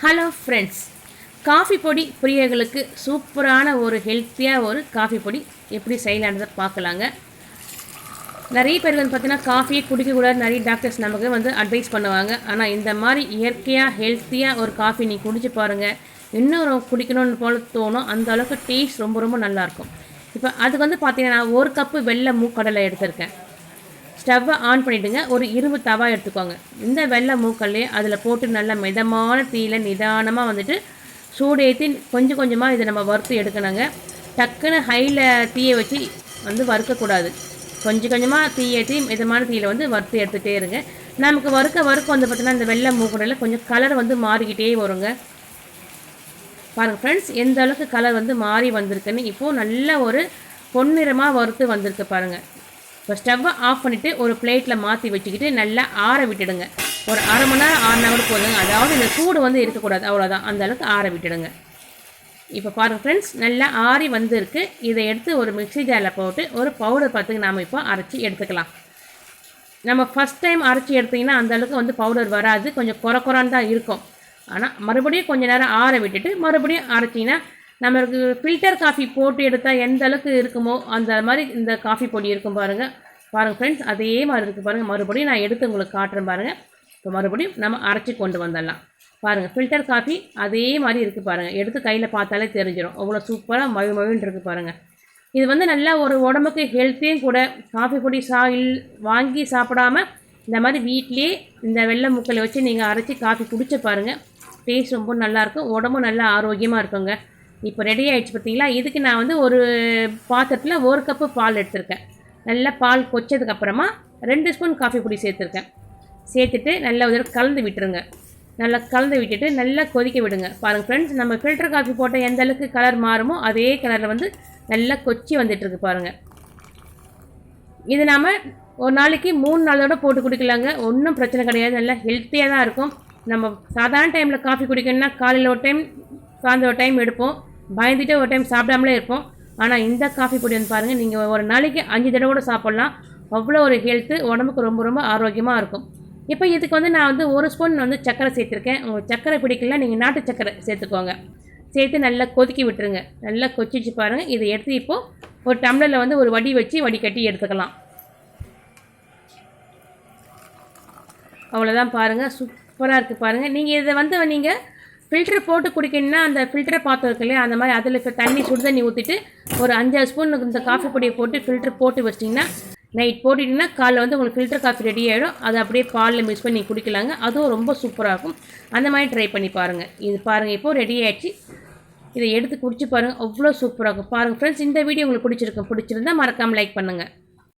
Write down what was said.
Hello friends, coffee பொடி பிரியர்களுக்கு சூப்பரான ஒரு ஹெல்த்தியாக ஒரு காஃபி பொடி எப்படி செய்யலான்றதை பார்க்கலாங்க. நிறைய பேர் வந்து பார்த்தீங்கன்னா காஃபியே குடிக்கக்கூடாது நிறைய டாக்டர்ஸ் நமக்கு வந்து அட்வைஸ் பண்ணுவாங்க. ஆனால் இந்த மாதிரி இயற்கையாக ஹெல்த்தியாக ஒரு காஃபி நீ குடிச்சு பாருங்கள், இன்னும் குடிக்கணும்னு போல தோணும். அந்த அளவுக்கு டேஸ்ட் ரொம்ப ரொம்ப நல்லாயிருக்கும். இப்போ அதுக்கு வந்து பார்த்தீங்கன்னா நான் 1 கப்பு வெள்ளை மூக்கடலை எடுத்திருக்கேன். ஸ்டவ்வை ஆன் பண்ணிவிடுங்க. ஒரு இரும்பு தவா எடுத்துக்கோங்க. இந்த வெள்ளை மூக்கல்லையே அதில் போட்டு நல்லா மிதமான தீயில் நிதானமாக வந்துட்டு சூடு ஏற்றி கொஞ்சம் கொஞ்சமாக இதை நம்ம வறுத்து எடுக்கணுங்க. டக்குன்னு ஹையில் தீயை வச்சு வந்து வறுக்கக்கூடாது. கொஞ்சம் கொஞ்சமாக தீ ஏற்றி மிதமான தீயில் வந்து வறுத்து எடுத்துகிட்டே இருங்க. நமக்கு வறுக்க வந்து பார்த்திங்கன்னா இந்த வெள்ளை மூக்கடையில் கொஞ்சம் கலர் வந்து மாறிக்கிட்டே வருங்க. பாருங்கள் ஃப்ரெண்ட்ஸ், எந்த அளவுக்கு கலர் வந்து மாறி வந்திருக்குன்னு. இப்போது நல்ல ஒரு பொன்னிறமாக வறுத்து வந்திருக்கு பாருங்கள். இப்போ ஸ்டவ்வை ஆஃப் பண்ணிவிட்டு ஒரு பிளேட்டில் மாற்றி வச்சுக்கிட்டு நல்லா ஆற விட்டுடுங்க. ஒரு அரை மணி நேரம் ஆறினா கூட போதுங்க. அதாவது இந்த சூடு வந்து இருக்கக்கூடாது, அவ்வளோதான். அந்த அளவுக்கு ஆற விட்டுடுங்க. இப்போ பாருங்கள் ஃப்ரெண்ட்ஸ், நல்லா ஆறி வந்துருக்கு. இதை எடுத்து ஒரு மிக்ஸி ஜாரில் போட்டு ஒரு பவுடர் பார்த்துக்கு நாம் இப்போ அரைச்சி எடுத்துக்கலாம். நம்ம ஃபஸ்ட் டைம் அரைச்சி எடுத்திங்கன்னா அந்தளவுக்கு வந்து பவுடர் வராது, கொஞ்சம் குறைன்னு தான் இருக்கும். ஆனால் மறுபடியும் கொஞ்சம் நேரம் ஆற விட்டுட்டு மறுபடியும் அரைச்சிங்கன்னா நம்மளுக்கு ஃபில்டர் காஃபி போட்டு எடுத்தால் எந்த அளவுக்கு இருக்குமோ அந்த மாதிரி இந்த காஃபி பொடி இருக்கும் பாருங்கள். ஃப்ரெண்ட்ஸ், அதே மாதிரி இருக்குது பாருங்கள். மறுபடியும் நான் எடுத்து உங்களுக்கு காட்டுறேன் பாருங்கள். இப்போ மறுபடியும் நம்ம அரைச்சி கொண்டு வந்துடலாம். பாருங்கள், ஃபில்டர் காஃபி அதே மாதிரி இருக்குது பாருங்கள். எடுத்து கையில் பார்த்தாலே தெரிஞ்சிடும். அவ்வளோ சூப்பராக மழுன்னு இருக்குது பாருங்கள். இது வந்து நல்லா ஒரு உடம்புக்கு ஹெல்த்தியும் கூட. காஃபி பொடி வாங்கி சாப்பிடாமல் இந்த மாதிரி வீட்லேயே இந்த வெள்ளை முக்கலை வச்சு நீங்கள் அரைச்சி காஃபி குடிச்சு பாருங்கள். டேஸ்ட் ரொம்ப நல்லாயிருக்கும், உடம்பும் நல்லா ஆரோக்கியமாக இருக்குங்க. இப்போ ரெடி ஆகிடுச்சு பார்த்தீங்களா. இதுக்கு நான் வந்து ஒரு பாத்திரத்தில் 1 கப்பு பால் எடுத்திருக்கேன். நல்லா பால் கொச்சதுக்கப்புறமா 2 ஸ்பூன் காஃபி பொடி சேர்த்துருக்கேன். சேர்த்துட்டு நல்லா ஒரு கலந்து விட்டுருங்க. நல்லா கலந்து விட்டுட்டு நல்லா கொதிக்க விடுங்க. பாருங்கள் ஃப்ரெண்ட்ஸ், நம்ம ஃபில்டர் காஃபி போட்டால் எந்த அளவுக்கு கலர் மாறுமோ அதே கலரில் வந்து நல்லா கொச்சி வந்துட்டுருக்கு பாருங்கள். இது நாம் ஒரு நாளைக்கு 3 நாளோட போட்டு குடிக்கலாங்க. ஒன்றும் பிரச்சனை கிடையாது. நல்லா ஹெல்த்தியாக தான் இருக்கும். நம்ம சாதாரண டைமில் காஃபி குடிக்கணும்னா காலையில் ஒரு டைம், சாயந்தரம் ஒரு டைம் எடுப்போம். பயந்துட்டு ஒரு டைம் சாப்பிடாமலே இருப்போம். ஆனால் இந்த காஃபி பொடி வந்து பாருங்கள், நீங்கள் ஒரு நாளைக்கு 5 தடவை கூட சாப்பிட்லாம். அவ்வளோ ஒரு ஹெல்த்து, உடம்புக்கு ரொம்ப ரொம்ப ஆரோக்கியமாக இருக்கும். இப்போ இதுக்கு வந்து நான் வந்து 1 ஸ்பூன் வந்து சர்க்கரை சேர்த்துருக்கேன். உங்களுக்கு சர்க்கரை பிடிக்கல, நீங்கள் நாட்டு சர்க்கரை சேர்த்துக்கோங்க. சேர்த்து நல்லா கொதிக்க விட்டுருங்க. நல்லா கொதிச்சு பாருங்கள். இதை எடுத்து இப்போது ஒரு டம்ளரில் வந்து ஒரு வடி வச்சு வடிகட்டி எடுத்துக்கலாம். அவ்வளோதான் பாருங்கள், சூப்பராக இருக்குது பாருங்கள். நீங்கள் இதை வந்து நீங்கள் ஃபில்டர் போட்டு குடிக்கணும்னா அந்த ஃபில்டரை பாத்திரம் இருக்கு இல்லையா, அந்த மாதிரி அதில் இப்போ சுடு தண்ணி ஊற்றிட்டு ஒரு 5-6 ஸ்பூன் இந்த காஃபி பொடியை போட்டு ஃபில்டர் போட்டு வச்சிட்டிங்கன்னா நைட் போட்டிட்டிங்கன்னா காலைல வந்து உங்களுக்கு ஃபில்டர் காஃபி ரெடி ஆகிடும். அதை அப்படியே பாலில் மிக்ஸ் பண்ணி குடிக்கலாங்க. அதுவும் ரொம்ப சூப்பராக இருக்கும். அந்த மாதிரி ட்ரை பண்ணி பாருங்கள். இது பாருங்கள், இப்போது ரெடி ஆகிடுச்சு. இதை எடுத்து குடிச்சு பாருங்கள், அவ்வளோ சூப்பராக இருக்கும். பாருங்கள் ஃப்ரெண்ட்ஸ், இந்த வீடியோ உங்களுக்கு பிடிச்சிருந்தால் மறக்காமல் லைக் பண்ணுங்கள்.